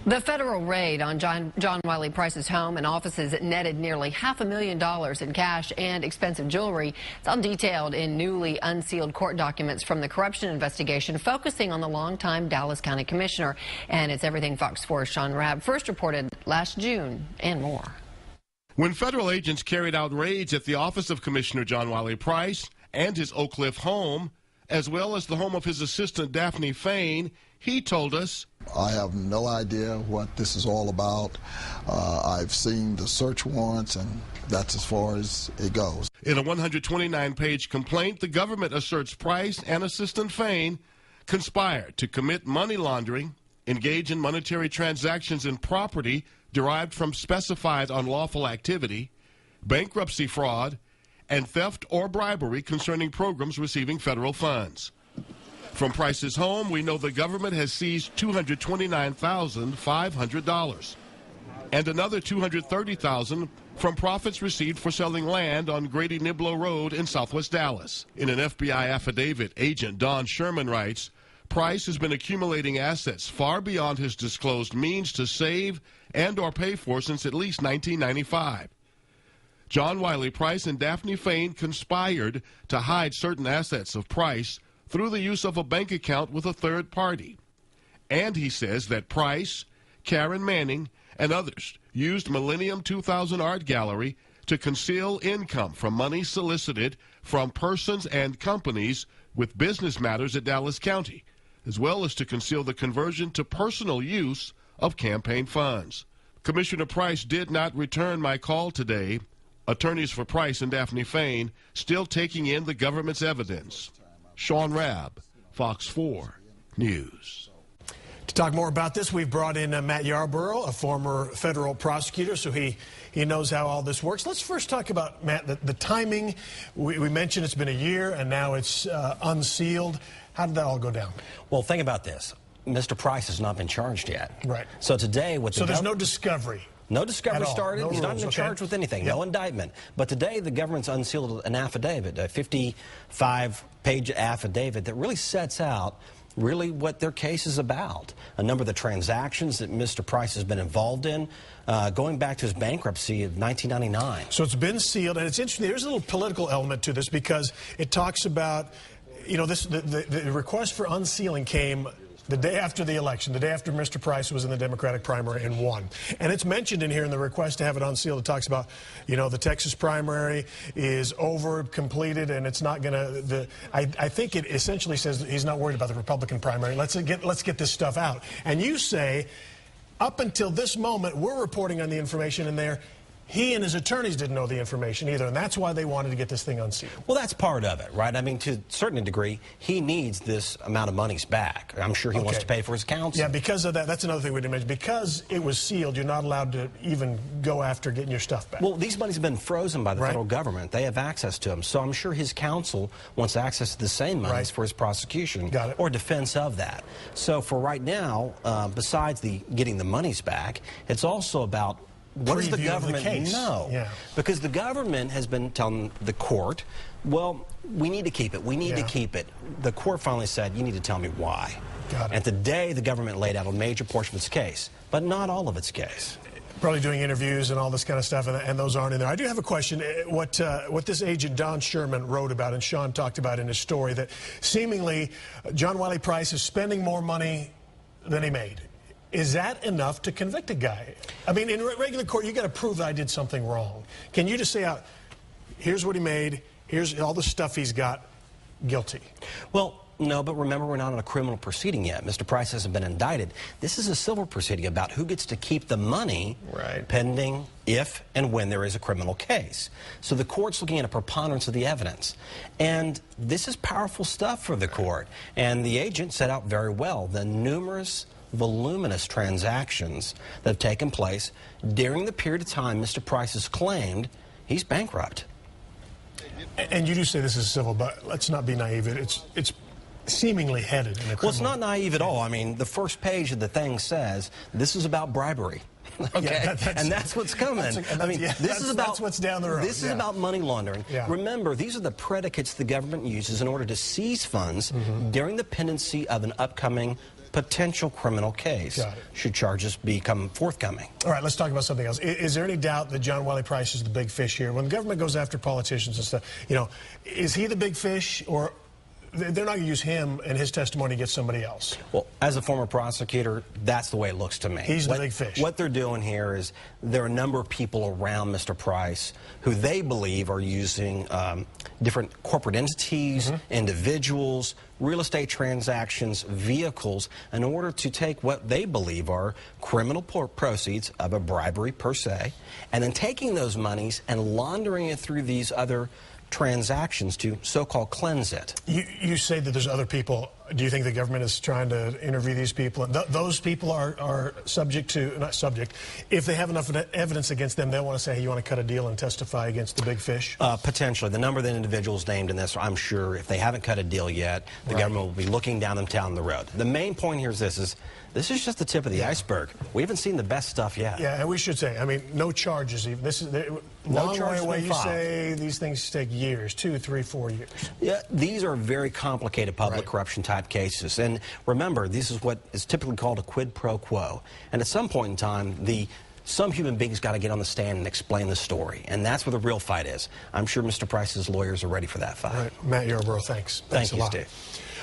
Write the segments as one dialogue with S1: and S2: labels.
S1: The federal raid on John Wiley Price's home and offices netted nearly $500,000 in cash and expensive jewelry. It's all detailed in newly unsealed court documents from the corruption investigation focusing on the longtime Dallas County Commissioner. And it's everything Fox 4's Sean Rabb first reported last June and more.
S2: When federal agents carried out raids at the office of Commissioner John Wiley Price and his Oak Cliff home, as well as the home of his assistant Daphne Fain, he told us,
S3: I have no idea what this is all about. I've seen the search warrants, and that's as far as it goes.
S2: In a 129-page complaint, the government asserts Price and assistant Fain conspired to commit money laundering, engage in monetary transactions in property derived from specified unlawful activity, bankruptcy fraud, and theft or bribery concerning programs receiving federal funds. From Price's home, we know the government has seized $229,500 and another $230,000 from profits received for selling land on Grady Niblo Road in southwest Dallas. In an FBI affidavit, Agent Don Sherman writes, Price has been accumulating assets far beyond his disclosed means to save and or pay for since at least 1995. John Wiley Price and Daphne Fain conspired to hide certain assets of Price through the use of a bank account with a third party. And he says that Price, Karen Manning, and others used Millennium 2000 Art Gallery to conceal income from money solicited from persons and companies with business matters at Dallas County, as well as to conceal the conversion to personal use of campaign funds. Commissioner Price did not return my call today. Attorneys for Price and Daphne Fain still taking in the government's evidence. Sean Rabb, Fox 4 News.
S4: To talk more about this, we've brought in Matt Yarbrough, a former federal prosecutor, so he knows how all this works. Let's first talk about, Matt, the timing. We mentioned it's been a year, and now it's unsealed. How did that all go down?
S5: Well, think about this. Mr. Price has not been charged yet.
S4: Right.
S5: So today, with
S4: so there's no discovery.
S5: No discovery started.
S4: No
S5: He's
S4: rules,
S5: not even charged with anything. Yep. No indictment. But today, the government's unsealed an affidavit, a 55-page affidavit that really sets out really what their case is about. A number of the transactions that Mr. Price has been involved in, going back to his bankruptcy of 1999.
S4: So it's been sealed, and it's interesting. There's a little political element to this because it talks about, you know, the request for unsealing came the day after the election, the day after Mr. Price was in the Democratic primary and won. And it's mentioned in here in the request to have it unsealed. It talks about, you know, the Texas primary is over, completed, and it's not going to, I think it essentially says that he's not worried about the Republican primary. Let's get this stuff out. And you say, up until this moment, we're reporting on the information in there. He and his attorneys didn't know the information either, and that's why they wanted to get this thing unsealed.
S5: Well, that's part of it, right? I mean, to a certain degree, he needs this amount of monies back. I'm sure he wants to pay for his counsel.
S4: Yeah, because of that, that's another thing we didn't mention. Because it was sealed, you're not allowed to even go after getting your stuff back.
S5: Well, these monies have been frozen by the federal government. They have access to them. So I'm sure his counsel wants access to the same monies for his prosecution or defense of that. So for right now, besides getting the monies back, it's also about what does the government know? Yeah. Because the government has been telling the court, well, we need to keep it. We need to keep it. The court finally said, you need to tell me why. And today, the government laid out a major portion of its case, but not all of its case.
S4: Probably doing interviews and all this kind of stuff, and those aren't in there. I do have a question. What this agent Don Sherman wrote about, and Sean talked about in his story, that seemingly John Wiley Price is spending more money than he made. Is that enough to convict a guy? I mean, in regular court, you got to prove that I did something wrong. Can you just say, here's what he made, here's all the stuff he's got, guilty?
S5: Well, no, but remember, we're not on a criminal proceeding yet. Mr. Price hasn't been indicted. This is a civil proceeding about who gets to keep the money pending if and when there is a criminal case. So the court's looking at a preponderance of the evidence. And this is powerful stuff for the court. And the agent set out very well the numerous voluminous transactions that have taken place during the period of time Mr. Price has claimed he's bankrupt.
S4: And you do say this is civil, but let's not be naive. It's seemingly headed in a criminal.
S5: Well, it's not naive at all. I mean, the first page of the thing says this is about bribery. Okay, and that's what's coming. This is
S4: what's down the road.
S5: This is about money laundering. Remember, these are the predicates the government uses in order to seize funds during the pendency of an upcoming potential criminal case should charges become forthcoming.
S4: All right, let's talk about something else. Is there any doubt that John Wiley Price is the big fish here? When the government goes after politicians and stuff, you know, is he the big fish, or they're not going to use him and his testimony to get somebody else?
S5: Well, as a former prosecutor, that's the way it looks to me.
S4: He's the big fish.
S5: What they're doing here is there are a number of people around Mr. Price who they believe are using different corporate entities, individuals, real estate transactions, vehicles, in order to take what they believe are criminal proceeds of a bribery per se, and then taking those monies and laundering it through these other transactions to so-called cleanse it.
S4: You say that there's other people. Do you think the government is trying to interview these people? Those people are subject to, not subject, if they have enough evidence against them, they'll want to say, hey, you want to cut a deal and testify against the big fish?
S5: Potentially. The number of the individuals named in this, I'm sure, if they haven't cut a deal yet, the government will be looking down the road. The main point here is this is just the tip of the iceberg. We haven't seen the best stuff yet.
S4: Yeah, and we should say, I mean, no charges even. This is long way away. You say these things take years, 2, 3, 4 years.
S5: Yeah, these are very complicated public corruption type cases. And remember, this is what is typically called a quid pro quo. And at some point in time, some human beings got to get on the stand and explain the story. And that's where the real fight is. I'm sure Mr. Price's lawyers are ready for that fight.
S4: All right. Matt Yarbrough, thanks.
S5: Thank you,
S4: a lot.
S5: Steve.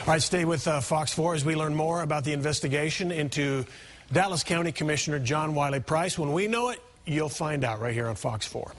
S4: All right, stay with Fox 4 as we learn more about the investigation into Dallas County Commissioner John Wiley Price. When we know it, you'll find out right here on Fox 4.